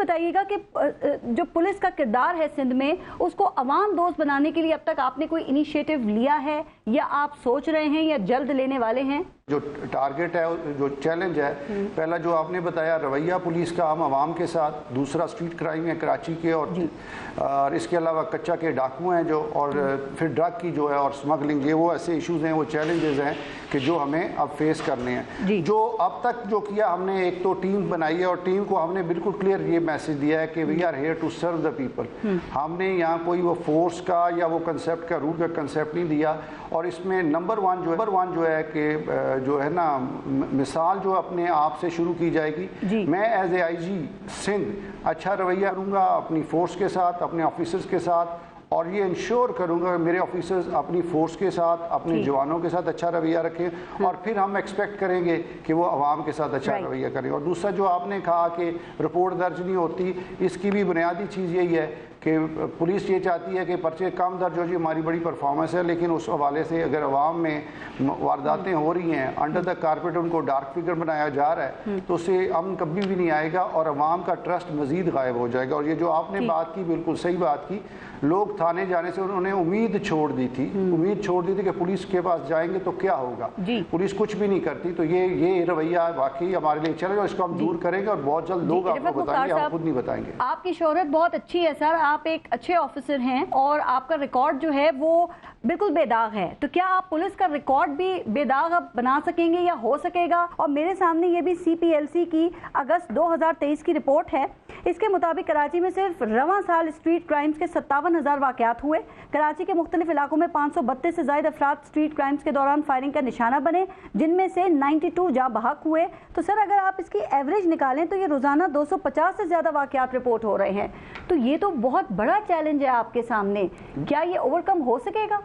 بتائیے گا کہ جو پولیس کا کردار ہے سندھ میں اس کو عوام دوست بنانے کے لیے اب تک آپ نے کوئی انیشیٹو لیا ہے یا آپ سوچ رہے ہیں یا جلد لینے والے ہیں؟ جو ٹارگٹ ہے، جو چیلنج ہے، پہلا جو آپ نے بتایا رویہ پولیس کا ہم عوام کے ساتھ، دوسرا اسٹریٹ کرائم ہے کراچی کے، اور اس کے علاوہ کچا کے ڈاکو ہیں جو، اور پھر ڈرگ کی جو ہے اور سمگلنگ، یہ وہ ایسے ایشوز ہیں، وہ چیلنجز ہیں کہ جو ہمیں اب فیس کرنے ہیں۔ جو اب تک جو کیا ہم نے، ایک تو ٹیم بنائی ہے اور ٹیم کو ہم نے بالکل کلیئر یہ میسج دیا ہے کہ we are here to serve the people. ہم نے یہاں کوئی وہ فورس کا یا وہ کنسیپٹ کا، رول کا کنسیپٹ نہیں دیا، اور اس میں نمبر ون جو ہے کہ جو ہے نا مثال جو اپنے آپ سے شروع کی جائے گی۔ میں ایز اے آئی جی سندھ اچھا رویہ کروں گا اپنی فورس کے ساتھ، اپنے آفیسرز کے ساتھ، اور یہ انشور کروں گا کہ میرے آفیسرز اپنی فورس کے ساتھ، اپنے جوانوں کے ساتھ اچھا رویہ رکھیں، اور پھر ہم ایکسپیکٹ کریں گے کہ وہ عوام کے ساتھ اچھا رویہ کریں۔ اور دوسرا جو آپ نے کہا کہ رپورٹ درج نہیں ہوتی، اس کی بھی بنیادی چیز یہی ہے کہ پولیس یہ چاہتی ہے کہ پرچے کم درج ہو، جی ہماری بڑی پرفارمنس ہے، لیکن اس حوالے سے اگر عوام میں وارداتیں ہو رہی ہیں، انڈر دا کارپیٹ ان کو ڈارک فگر بنایا جا رہا ہے، تو اس سے امن کبھی بھی نہیں آئے گا اور عوام کا ٹرسٹ مزید غائب ہو جائے گا۔ اور یہ جو آپ نے بات کی، بالکل صحیح بات کی، لوگ تھانے جانے سے انہوں نے امید چھوڑ دی تھی کہ پولیس کے پاس جائیں گے تو کیا ہوگا، پولیس کچھ بھی نہیں کرتی۔ تو یہ رویہ واقعی ہمارے لیے چلے گا، اس کو ہم دور کریں گے، اور بہت جلد لوگ آپ کو بتائیں گے، ہم خود نہیں بتائیں گے۔ آپ کی شہرت بہت اچھی ہے سر، آپ ایک اچھے آفیسر ہیں اور آپ کا ریکارڈ جو ہے وہ بالکل بے داغ ہے، تو کیا آپ پولیس کا ریکارڈ بھی بے داغ اب بنا سکیں گے یا ہو سکے گا؟ اور میرے سامنے یہ بھی سی پی ایل سی کی اگست 2023 کی رپورٹ ہے، اس کے مطابق کراچی میں صرف رواں سال اسٹریٹ کرائمز کے 57,000 واقعات ہوئے۔ کراچی کے مختلف علاقوں میں 532 سے زائد افراد اسٹریٹ کرائمز کے دوران فائرنگ کا نشانہ بنے، جن میں سے 92 جاں بحق ہوئے۔ تو سر اگر آپ اس کی ایوریج نکالیں تو یہ روزانہ 250 سے زیادہ واقعات رپورٹ ہو رہے ہیں، تو یہ تو بہت بڑا چیلنج ہے آپ کے سامنے، کیا یہ اوور کم ہو سکے گا؟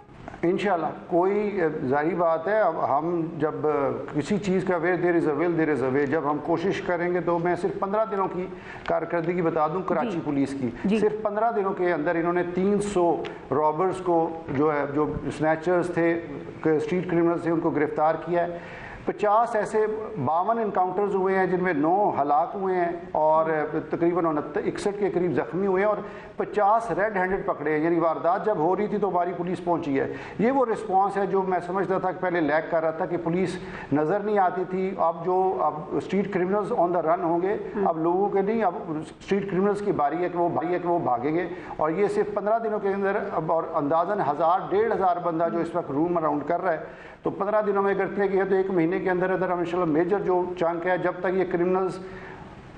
انشاءاللہ کوئی ظاہری بات ہے، اب ہم جب کسی چیز کا دیر از اے ول دیر از اے وے، جب ہم کوشش کریں گے تو میں صرف 15 دنوں کی کارکردگی بتا دوں کراچی پولیس کی، صرف 15 دنوں کے اندر انہوں نے 300 رابرز کو جو ہے، جو سنیچرز تھے، اسٹریٹ کرمنلز تھے، ان کو گرفتار کیا ہے۔ 50 ایسے 52 انکاؤنٹرز ہوئے ہیں جن میں 9 ہلاک ہوئے ہیں اور تقریباً 61 کے قریب زخمی ہوئے ہیں، اور 50 ریڈ ہینڈڈ پکڑے ہیں، یعنی واردات جب ہو رہی تھی تو ہماری پولیس پہنچی ہے۔ یہ وہ رسپانس ہے جو میں سمجھتا تھا کہ پہلے لیک کر رہا تھا، کہ پولیس نظر نہیں آتی تھی۔ اب اسٹریٹ کرمنلز آن دا رن ہوں گے، اب لوگوں کے نہیں، اب اسٹریٹ کرمنلز کی باری ہے کہ وہ بھاگیں گے، اور یہ صرف 15 دنوں کے اندر اب، اور اندازاً 1000-1500 بندہ جو اس وقت روم اراؤنڈ کر رہا ہے، تو 15 دنوں میں اگر طے کیا تو 1 مہینے کے اندر ہم انشاءاللہ میجر جو چنک ہے، جب تک یہ کرمنلز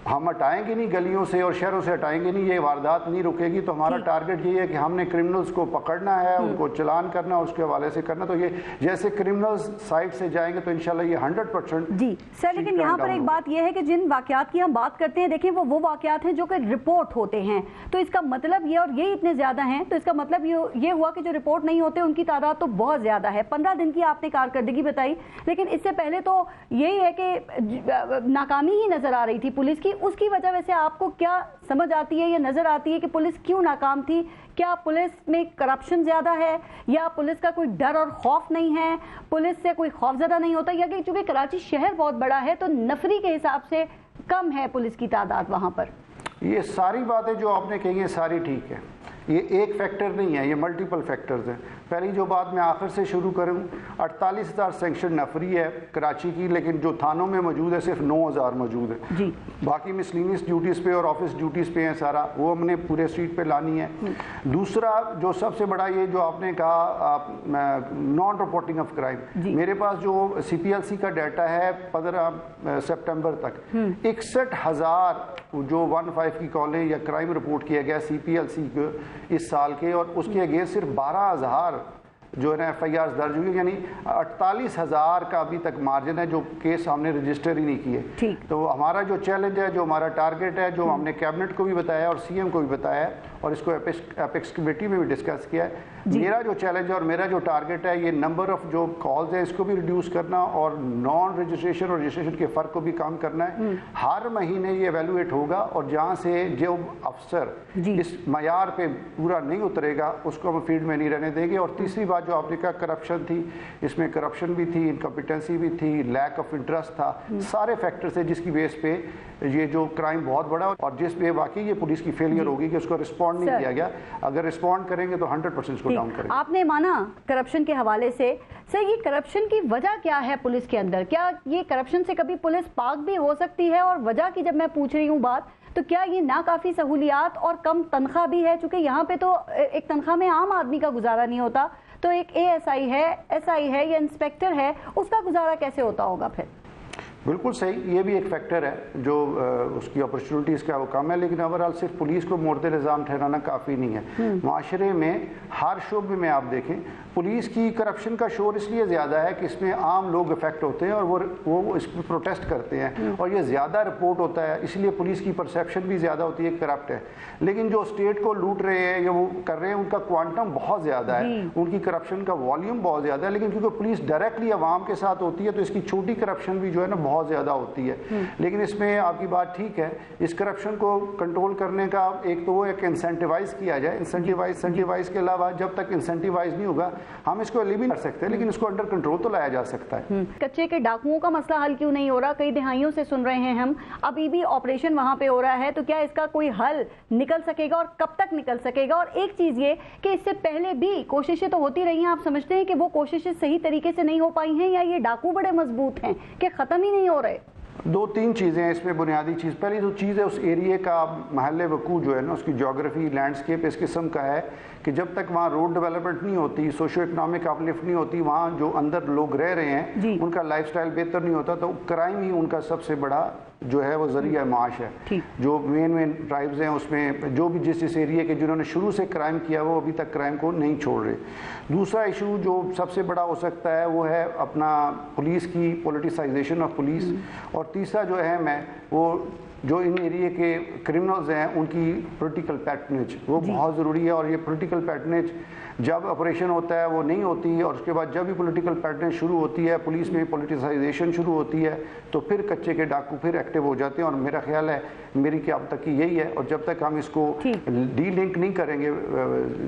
ہم ہٹائیں گے نہیں گلیوں سے اور شہروں سے ہٹائیں گے نہیں، یہ واردات نہیں رکے گی۔ تو ہمارا ٹارگٹ یہ ہے کہ ہم نے کرمنلز کو پکڑنا ہے، ان کو چلان کرنا، اس کے حوالے سے کرنا۔ تو یہ جیسے کرمنلز سائٹ سے جائیں گے تو انشاءاللہ یہ 100%۔ جی سر، لیکن یہاں پر ایک بات یہ ہے کہ جن واقعات کی ہم بات کرتے ہیں، دیکھیں وہ واقعات ہیں جو کہ رپورٹ ہوتے ہیں، تو اس کا مطلب یہ، اور یہ اتنے زیادہ ہیں، تو اس کا مطلب یہ ہوا کہ جو رپورٹ نہیں ہوتے ان کی تعداد تو بہت زیادہ ہے۔ 15 دن کی آپ نے کارکردگی بتائی، لیکن اس سے پہلے تو یہی ہے کہ ناکامی ہی نظر آ رہی تھی پولیس کی، اس کی وجہ سے آپ کو کیا سمجھ آتی ہے یا نظر آتی ہے کہ پولیس کیوں ناکام تھی؟ کیا پولیس میں کرپشن زیادہ ہے، یا پولیس کا کوئی ڈر اور خوف نہیں ہے، پولیس سے کوئی خوف زدہ نہیں ہوتا، یا کہ چونکہ کراچی شہر بہت بڑا ہے تو نفری کے حساب سے کم ہے پولیس کی تعداد وہاں پر؟ یہ ساری باتیں جو آپ نے کہی ہیں ساری ٹھیک ہے، یہ ایک فیکٹر نہیں ہے، یہ ملٹیپل فیکٹرز ہیں۔ پہلی جو بات میں آخر سے شروع کروں، 48,000 سینکشن نفری ہے کراچی کی، لیکن جو تھانوں میں موجود ہے صرف 9,000 موجود ہے جی، باقی مسلینیس ڈیوٹیز پہ اور آفس ڈیوٹیز پہ ہیں سارا، وہ ہم نے پورے اسٹریٹ پہ لانی ہے۔ دوسرا جو سب سے بڑا یہ جو آپ نے کہا نان رپورٹنگ آف کرائم، میرے پاس جو سی پی ایل سی کا ڈیٹا ہے 15 سپٹمبر تک 61,000 جو 15 کی کالیں یا کرائم رپورٹ کیا گیا سی پی ایل سی کو اس سال کے، اور اس کے اگینسٹ صرف 12,000 جو ہے نا ایف آئی آر درج ہوئی، یعنی 48,000 کا ابھی تک مارجن ہے جو کیس ہم نے رجسٹر ہی نہیں کیے۔ تو ہمارا جو چیلنج ہے، جو ہمارا ٹارگٹ ہے، جو ہم نے کیبنٹ کو بھی بتایا اور سی ایم کو بھی بتایا ہے اور اس کو اپیکس کمیٹی میں بھی ڈسکس کیا ہے، میرا جو چیلنج ہے اور میرا جو ٹارگٹ ہے، یہ نمبر آف جو کالز ہیں اس کو بھی ریڈیوس کرنا اور نان رجسٹریشن اور رجسٹریشن کے فرق کو بھی کام کرنا ہے۔ ہر مہینے یہ ایویلویٹ ہوگا، اور جہاں سے جو افسر اس معیار پہ پورا نہیں اترے گا اس کو ہم فیلڈ میں نہیں رہنے دیں گے۔ اور تیسری بات بعد جو آپ نے کہا کرپشن تھی, اس میں کرپشن بھی تھی, انکمپیٹنسی بھی تھی, لیک آف انٹرسٹ تھا, سارے فیکٹرز تھے جس کی بیس پہ یہ جو کرائم بہت بڑا, اور جس پہ واقعی یہ پولیس کی فیلئر ہوگی کہ اس کو رسپونڈ نہیں کیا گیا. اگر رسپونڈ کریں گے تو 100% اس کو ڈاؤن کریں گے. آپ نے مانا کرپشن کے حوالے سے, سر یہ کرپشن کی وجہ کیا ہے پولیس کے اندر؟ کیا یہ کرپشن سے کبھی پولیس پاک بھی ہو سکتی ہے؟ اور وجہ کی جب میں پوچھ رہی ہوں بات, تو کیا یہ ناکافی سہولیات اور کم تنخواہ بھی ہے؟ چونکہ یہاں پہ تو ایک تنخواہ میں عام آدمی کا گزارا نہیں ہوتا, تو ایک ASI ہے, SI ہے یا انسپیکٹر ہے, اس کا گزارا کیسے ہوتا ہوگا پھر؟ بالکل صحیح, یہ بھی ایک فیکٹر ہے جو اس کی اپرچونٹیز کا وہ کم ہے. لیکن اوورآل صرف پولیس کو مورد الزام ٹھہرانا کافی نہیں ہے. معاشرے میں ہر شعبے میں آپ دیکھیں پولیس کی کرپشن کا شور اس لیے زیادہ ہے کہ اس میں عام لوگ افیکٹ ہوتے ہیں اور وہ اس پہ پروٹیسٹ کرتے ہیں, اور یہ زیادہ رپورٹ ہوتا ہے, اس لیے پولیس کی پرسیپشن بھی زیادہ ہوتی ہے کرپٹ ہے. لیکن جو اسٹیٹ کو لوٹ رہے ہیں یا وہ کر رہے ہیں ان کا کوانٹم بہت زیادہ ہے, ان کی کرپشن کا والیوم بہت زیادہ ہے. لیکن کیونکہ پولیس ڈائریکٹلی عوام کے ساتھ ہوتی ہے تو اس کی چھوٹی کرپشن بھی جو ہے نا بہت زیادہ ہوتی ہے. لیکن اس میں آپ کی بات ٹھیک ہے, اس کرپشن کو کنٹرول کرنے کا ایک تو وہ ایک انسینٹیوائز کیا جائے. انسینٹیوائز کے علاوہ جب تک انسینٹیوائز نہیں ہوگا ہم اس کو ایلیمینیٹ کر سکتے ہیں, لیکن اس کو انڈر کنٹرول تو لایا جا سکتا ہے. کچے کے ڈاکوؤں کا مسئلہ حل کیوں نہیں ہو رہا؟ کئی دہائیوں سے سن رہے ہیں ہم, ابھی بھی آپریشن وہاں پہ ہو رہا ہے, تو کیا اس کا کوئی حل نکل سکے گا اور کب تک نکل سکے گا؟ اور ایک چیز یہ کہ اس سے پہلے بھی کوششیں تو ہوتی رہی ہیں, آپ سمجھتے ہیں کہ وہ کوششیں صحیح طریقے سے نہیں ہو پائی ہیں, یا یہ ڈاکو بڑے مضبوط ہیں کہ ختم ہی نہیں ہو رہے؟ دو تین چیزیں ہیں اس میں بنیادی چیز. پہلی جو چیز ہے اس ایریے کا محل وقوع جو ہے نا, اس کی جیوگرافی لینڈسکیپ اس قسم کا ہے کہ جب تک وہاں روڈ ڈیولپمنٹ نہیں ہوتی, سوشو اکنامک اپلفٹ نہیں ہوتی, وہاں جو اندر لوگ رہ رہے ہیں ان کا لائف سٹائل بہتر نہیں ہوتا, تو کرائم ہی ان کا سب سے بڑا جو ہے وہ ذریعہ معاش ہے. جو مین ٹرائبز ہیں اس میں جو بھی جس ایریے کے جنہوں نے شروع سے کرائم کیا وہ ابھی تک کرائم کو نہیں چھوڑ رہے. دوسرا ایشو جو سب سے بڑا ہو سکتا ہے وہ ہے اپنا پولیس کی پولیٹیسائزیشن آف پولیس. اور تیسرا جو اہم ہے وہ جو ان ایریے کے کرمنلز ہیں ان کی پولیٹیکل پیٹرنیج, وہ بہت ضروری ہے. اور یہ پولیٹیکل پیٹرنیج جب آپریشن ہوتا ہے وہ نہیں ہوتی, اور اس کے بعد جب بھی پولیٹیکل پیٹرنیج شروع ہوتی ہے, پولیس میں پولیٹیسائزیشن شروع ہوتی ہے, تو پھر کچے کے ڈاکو پھر ایکٹیو ہو جاتے ہیں. اور میرا خیال ہے, میری کیا اب تک کی یہی ہے, اور جب تک ہم اس کو ڈی لنک نہیں کریں گے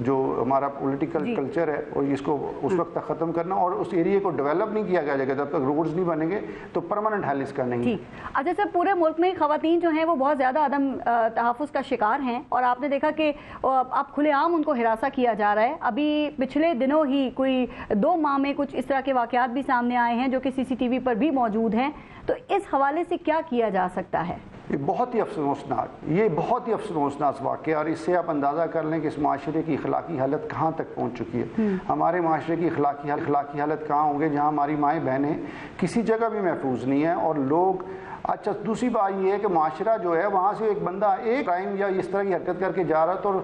جو ہمارا پولیٹیکل کلچر ہے, اور اس کو اس وقت تک ختم کرنا اور اس ایریے کو ڈیولپ نہیں کیا جائے گا, جب تک روڈز نہیں بنیں گے تو پرماننٹ حل اس کا نہیں. اچھا سر, پورے ملک میں خواتین جو ہیں وہ بہت زیادہ عدم تحفظ کا شکار ہیں, اور آپ نے دیکھا کہ اب کھلے عام ان کو ہراساں کیا جا رہا ہے. ابھی پچھلے دنوں ہی کوئی 2 ماہ میں کچھ اس طرح کے واقعات بھی سامنے آئے ہیں جو کہ CCTV پر بھی موجود ہیں. تو اس حوالے سے کیا کیا جا سکتا ہے؟ یہ بہت ہی افسوسناک واقعہ, اور اس سے آپ اندازہ کر لیں کہ اس معاشرے کی اخلاقی حالت کہاں تک پہنچ چکی ہے. ہمارے معاشرے کی اخلاقی حالت کہاں ہوں گے جہاں ہماری مائیں بہنیں کسی جگہ بھی محفوظ نہیں ہیں, اور لوگ. اچھا, دوسری بات یہ ہے کہ معاشرہ جو ہے وہاں سے ایک بندہ ایک کرائم یا اس طرح کی حرکت کر کے جا رہا تو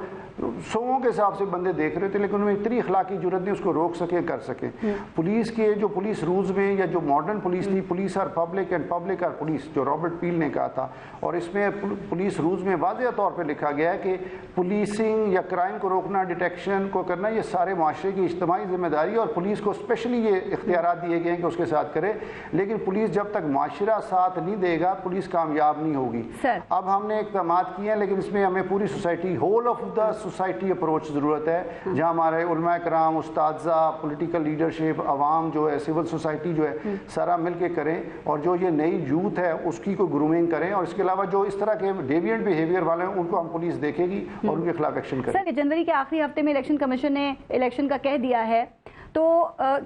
سووں کے حساب سے بندے دیکھ رہے تھے, لیکن انہیں اتنی اخلاقی جرت نہیں اس کو روک سکیں, کر سکیں. پولیس کے جو پولیس رولز میں یا جو ماڈرن پولیس تھی, police are public and public are police, جو رابرٹ پیل نے کہا تھا, اور اس میں پولیس رولز میں واضح طور پہ لکھا گیا ہے کہ پولیسنگ یا کرائم کو روکنا, ڈیٹیکشن کو کرنا, یہ سارے معاشرے کی اجتماعی ذمہ داری ہے, اور پولیس کو اسپیشلی یہ اختیارات دیے گئے ہیں کہ اس کے ساتھ کرے. لیکن پولیس جب تک معاشرہ ساتھ نہیں دے گا پولیس کامیاب نہیں ہوگی. اب ہم نے اقدامات کیے ہیں, لیکن اس میں ہمیں پوری society, whole of the society approach ضرورت ہے, جہاں ہمارے علماء کرام, اساتذہ, پولیٹیکل لیڈرشپ, عوام جو ہے, سول سوسائٹی جو ہے, سارا مل کے کریں, اور جو یہ نئی یوتھ ہے اس کی کوئی گرومنگ کریں. اور اس کے علاوہ جو اس طرح کے ڈیوینٹ بیہیویئر والے ہیں ان کو ہم پولیس دیکھے گی اور ان کے خلاف ایکشن کریں. سر, جنوری کے آخری ہفتے میں الیکشن کمیشن نے الیکشن کا کہہ دیا ہے, تو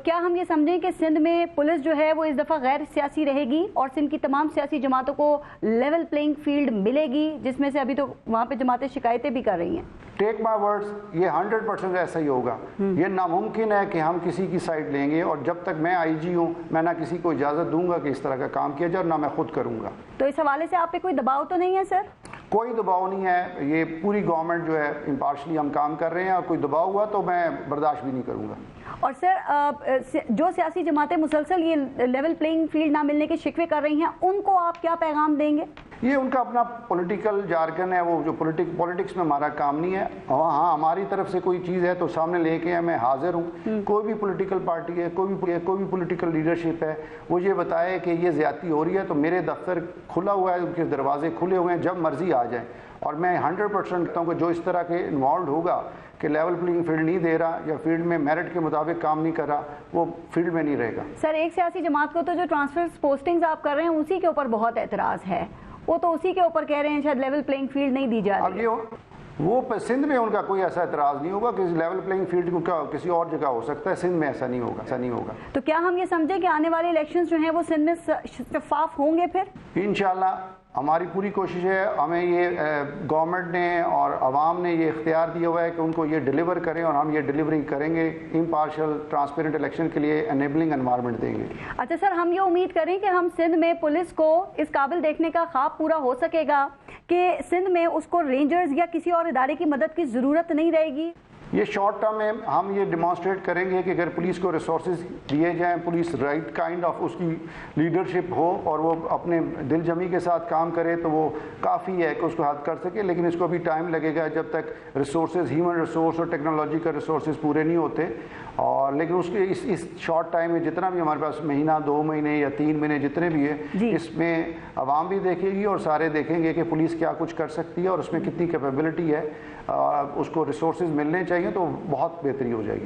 کیا ہم یہ سمجھیں کہ سندھ میں پولیس جو ہے وہ اس دفعہ غیر سیاسی رہے گی اور سندھ کی تمام سیاسی جماعتوں کو لیول پلینگ فیلڈ ملے گی, جس میں سے ابھی تو وہاں پہ جماعتیں شکایتیں بھی کر رہی ہیں؟ ٹیک مائی ورڈز, یہ 100% ایسا ہی ہوگا. یہ ناممکن ہے کہ ہم کسی کی سائڈ لیں گے, اور جب تک میں IG ہوں میں نہ کسی کو اجازت دوں گا کہ اس طرح کا کام کیا جائے, اور نہ میں خود کروں گا. تو اس حوالے سے آپ پہ کوئی دباؤ تو نہیں ہے سر؟ کوئی دباؤ نہیں ہے, یہ پوری گورنمنٹ جو ہے امپارشلی ہم کام کر رہے ہیں, اور کوئی دباؤ ہوا تو میں برداشت بھی نہیں کروں گا. اور سر, جو سیاسی جماعتیں مسلسل یہ لیول پلینگ فیلڈ نہ ملنے کے شکوے کر رہی ہیں, ان کو آپ کیا پیغام دیں گے؟ یہ ان کا اپنا پولیٹیکل جارگن ہے, وہ جو پولیٹکس میں ہمارا کام نہیں ہے. ہاں, ہماری طرف سے کوئی چیز ہے تو سامنے لے کے میں حاضر ہوں. کوئی بھی پولیٹیکل پارٹی ہے, کوئی بھی پولیٹیکل لیڈرشپ ہے, وہ یہ بتائے کہ یہ زیادتی ہو رہی ہے, تو میرے دفتر کھلا ہوا ہے, ان کے دروازے کھلے ہوئے ہیں, جب مرضی آ جائیں. اور میں 100% کہتا ہوں کہ جو اس طرح کے انوالوڈ ہوگا کہ لیول پلینگ فیلڈ نہیں دے رہا یا فیلڈ میں میرٹ کے مطابق کام نہیں کر رہا، وہ فیلڈ میں نہیں رہے گا۔ سر ایک سیاسی جماعت کو تو جو ٹرانسفر پوسٹنگز آپ کر رہے ہیں اسی کے اوپر بہت اعتراض ہے، وہ تو اسی کے اوپر کہہ رہے ہیں شاید لیول پلینگ فیلڈ نہیں دی جا رہی۔ وہ سندھ میں ان کا کوئی ایسا اعتراض نہیں ہوگا کہ لیول پلینگ فیلڈ کا کسی اور جگہ ہو سکتا ہے، سندھ میں ایسا نہیں ہوگا۔ تو کیا ہم یہ سمجھیں کہ آنے والے الیکشنز جو ہیں وہ سندھ میں شفاف ہوں گے پھر؟ انشاءاللہ ہماری پوری کوشش ہے، ہمیں یہ گورنمنٹ نے اور عوام نے یہ اختیار دیا ہوا ہے کہ ان کو یہ ڈیلیور کریں، اور ہم یہ ڈیلیوری کریں گے، امپارشل ٹرانسپیرنٹ الیکشن کے لیے انیبلنگ انوائرمنٹ دیں گے۔ اچھا سر، ہم یہ امید کریں کہ ہم سندھ میں پولیس کو اس قابل دیکھنے کا خواب پورا ہو سکے گا کہ سندھ میں اس کو رینجرز یا کسی اور ادارے کی مدد کی ضرورت نہیں رہے گی؟ یہ شارٹ ٹرم میں ہم یہ ڈیمانسٹریٹ کریں گے کہ اگر پولیس کو ریسورسز دیے جائیں، پولیس رائٹ کائنڈ آف اس کی لیڈرشپ ہو اور وہ اپنے دل جمی کے ساتھ کام کرے تو وہ کافی ہے کہ اس کو حل کر سکے، لیکن اس کو بھی ٹائم لگے گا جب تک ریسورسز، ہیومن ریسورس اور ٹیکنالوجی کا ریسورسز پورے نہیں ہوتے۔ اور لیکن اس کے اس شارٹ ٹائم میں جتنا بھی ہمارے پاس مہینہ، 2 مہینے یا 3 مہینے جتنے بھی ہیں، اس میں عوام بھی دیکھے گی اور سارے دیکھیں گے کہ پولیس کیا کچھ کر سکتی ہے اور اس میں کتنی کیپیبلٹی ہے، اس کو ریسورسز ملنے چاہیے تو بہت بہتری ہو جائے گی۔